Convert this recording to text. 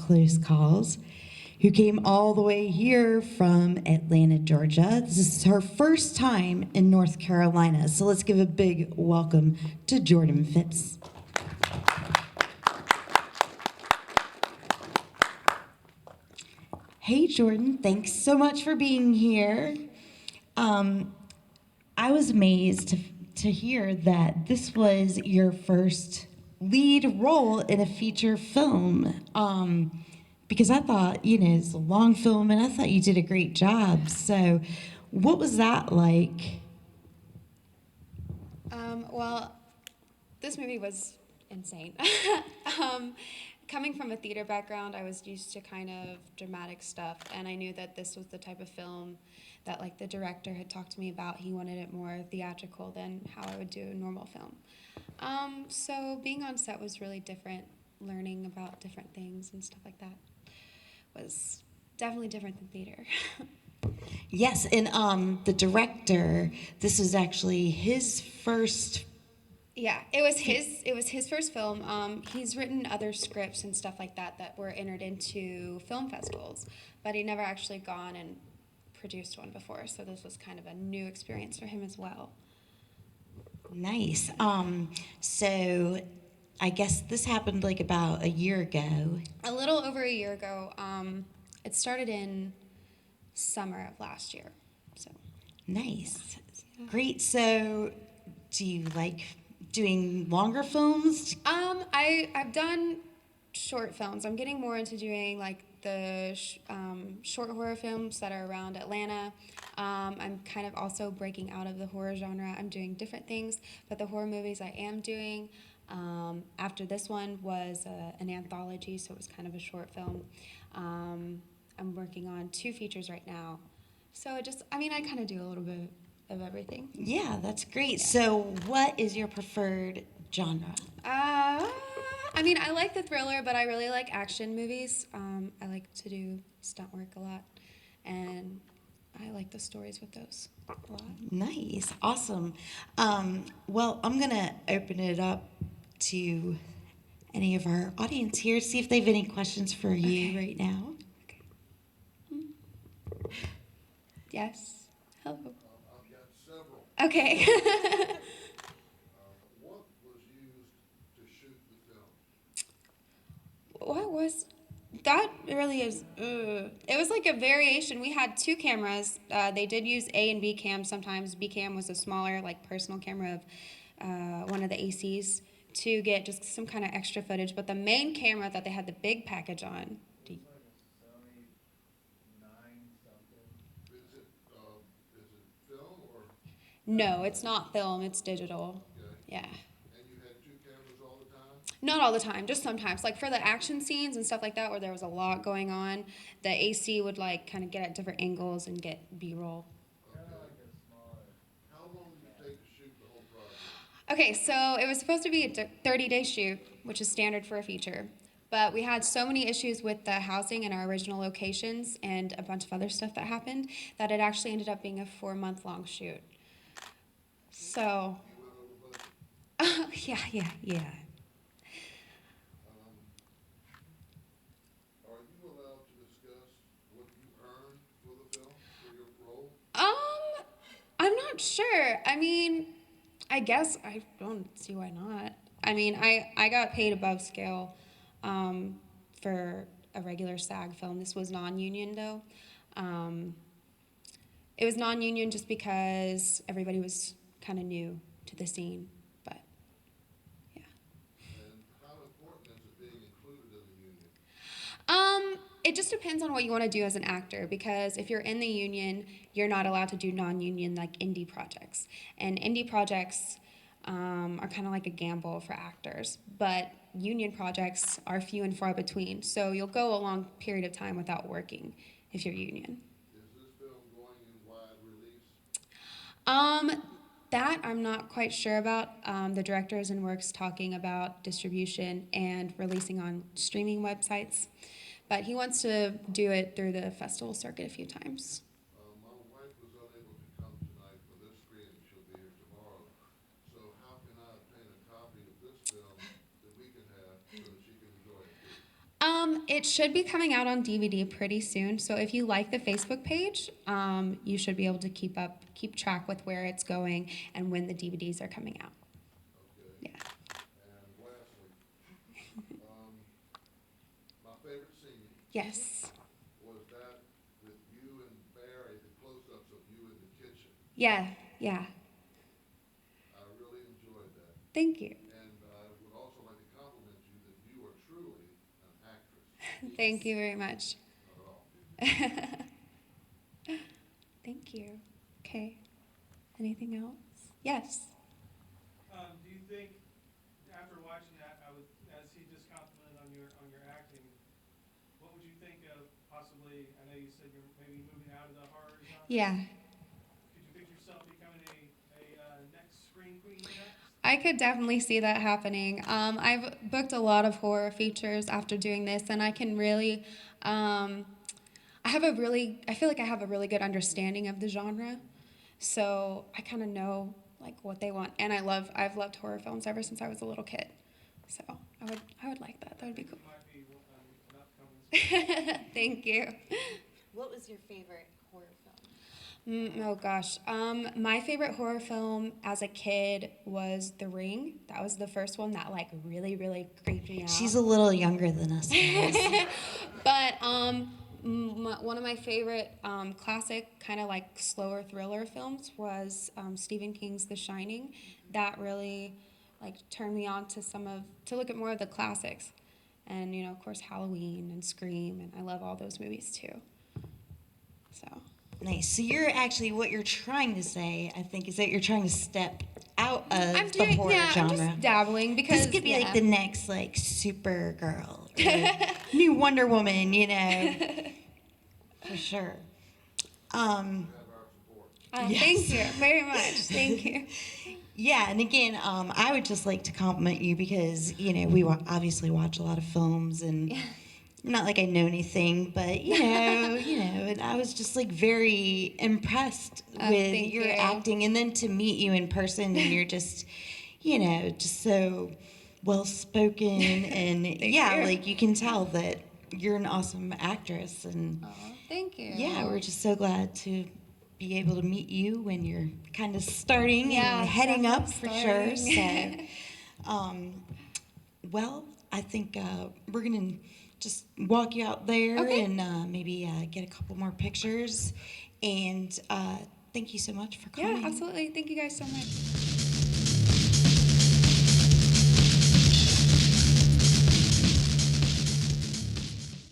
Close Calls, who came all the way here from Atlanta, Georgia. This is her first time in North Carolina, so let's give a big welcome to Jordan Phipps. Hey, Jordan, thanks so much for being here. I was amazed to hear that this was your first lead role in a feature film. Because I thought, it's a long film, and I thought you did a great job. So, what was that like? Well, this movie was insane. Coming from a theater background, I was used to kind of dramatic stuff, and I knew that this was the type of film that, like, the director had talked to me about. He wanted it more theatrical than how I would do a normal film. So being on set was really different. Learning about different things and stuff like that was definitely different than theater. Yes, and the director, this was actually his first. Yeah, it was his first film. He's written other scripts and stuff like that that were entered into film festivals, but he never actually gone and produced one before. So this was kind of a new experience for him as well. Nice. So I guess this happened like about a year ago. A little over a year ago. It started in summer of last year. So Nice. Great. So do you like doing longer films? I've done short films. I'm getting more into doing like the short horror films that are around Atlanta. I'm kind of also breaking out of the horror genre. I'm doing different things, but the horror movies I am doing after this one was an anthology, so it was kind of a short film. I'm working on 2 features right now. So I kind of do a little bit of everything. Yeah, that's great. So what is your preferred genre? I like the thriller, but I really like action movies. I like to do stunt work a lot, and I like the stories with those a lot. Nice. Awesome. Well, I'm going to open it up to any of our audience here, see if they have any questions for you right now. Yes. Hello. I've got several. Okay. What was used to shoot the film? What was that? Really is. It was like a variation. We had 2 cameras. They did use A and B cam sometimes. B cam was a smaller, like personal camera of one of the ACs to get just some kind of extra footage. But the main camera that they had the big package on. Is it film or? No, it's not film. It's digital. Okay. Yeah. And you had 2 cameras all the time? Not all the time, just sometimes. Like for the action scenes and stuff like that where there was a lot going on, the AC would like kind of get at different angles and get B-roll. Okay. How long did it take to shoot the whole project? Okay, so it was supposed to be a 30-day shoot, which is standard for a feature. But we had so many issues with the housing in our original locations and a bunch of other stuff that happened that it actually ended up being a 4-month-long shoot. So, You went over budget? yeah. Are you allowed to discuss what you earned for the film, for your role? I'm not sure. I guess I don't see why not. I got paid above scale for a regular SAG film. This was non-union, though. It was non-union just because everybody was kind of new to the scene, but yeah. And how important is it being included in the union? It just depends on what you want to do as an actor, because if you're in the union, you're not allowed to do non-union like indie projects. And indie projects are kind of like a gamble for actors, but union projects are few and far between. So you'll go a long period of time without working if you're union. Is this film going in wide release? That I'm not quite sure about. The director is in works talking about distribution and releasing on streaming websites. But he wants to do it through the festival circuit a few times. My wife was unable to come tonight for this screening. She'll be here tomorrow. So how can I obtain a copy of this film that we can have so that she can enjoy it too? It should be coming out on DVD pretty soon. So if you like the Facebook page, you should be able to keep track with where it's going and when the DVDs are coming out. Okay. Yeah. And lastly, my favorite scene Yes. was that with you and Barry, the close-ups of you in the kitchen. Yeah. Yeah. I really enjoyed that. Thank you. And I would also like to compliment you that you are truly an actress. Thank you very much. Not at all. Thank you. Okay. Anything else? Yes. Do you think, after watching that, as he just complimented on your acting, what would you think of possibly? I know you said you're maybe moving out of the horror genre. Yeah. Could you picture yourself becoming a next screen queen next? I could definitely see that happening. I've booked a lot of horror features after doing this, and I can really, I feel like I have a really good understanding of the genre, so I kind of know like what they want, and I've loved horror films ever since I was a little kid, so I would like that. That would be cool. Might be an upcoming. Thank you. What was your favorite horror film? Oh gosh. My favorite horror film as a kid was The Ring. That was the first one that like really, really creeped me out. She's a little younger than us. Guys. But one of my favorite classic kind of like slower thriller films was Stephen King's The Shining. That really like turned me on to look at more of the classics. And of course Halloween and Scream, and I love all those movies too. So Nice. So what you're trying to say, I think, is that you're trying to step out of I'm the horror genre. I'm just dabbling because This could be like the next like Supergirl, or new Wonder Woman, for sure. You have our support. Yes. Thank you very much. Thank you. Yeah, and again, I would just like to compliment you because we obviously watch a lot of films, and not like I know anything, but and I was just like very impressed with your you. acting, and then to meet you in person, and you're just, just so well spoken, and you. like you can tell that you're an awesome actress, and Thank you. yeah, we're just so glad to be able to meet you when you're kind of starting and heading up for sure. So, well, I think we're gonna just walk you out there and maybe get a couple more pictures. And thank you so much for coming. Yeah, absolutely. Thank you guys so much.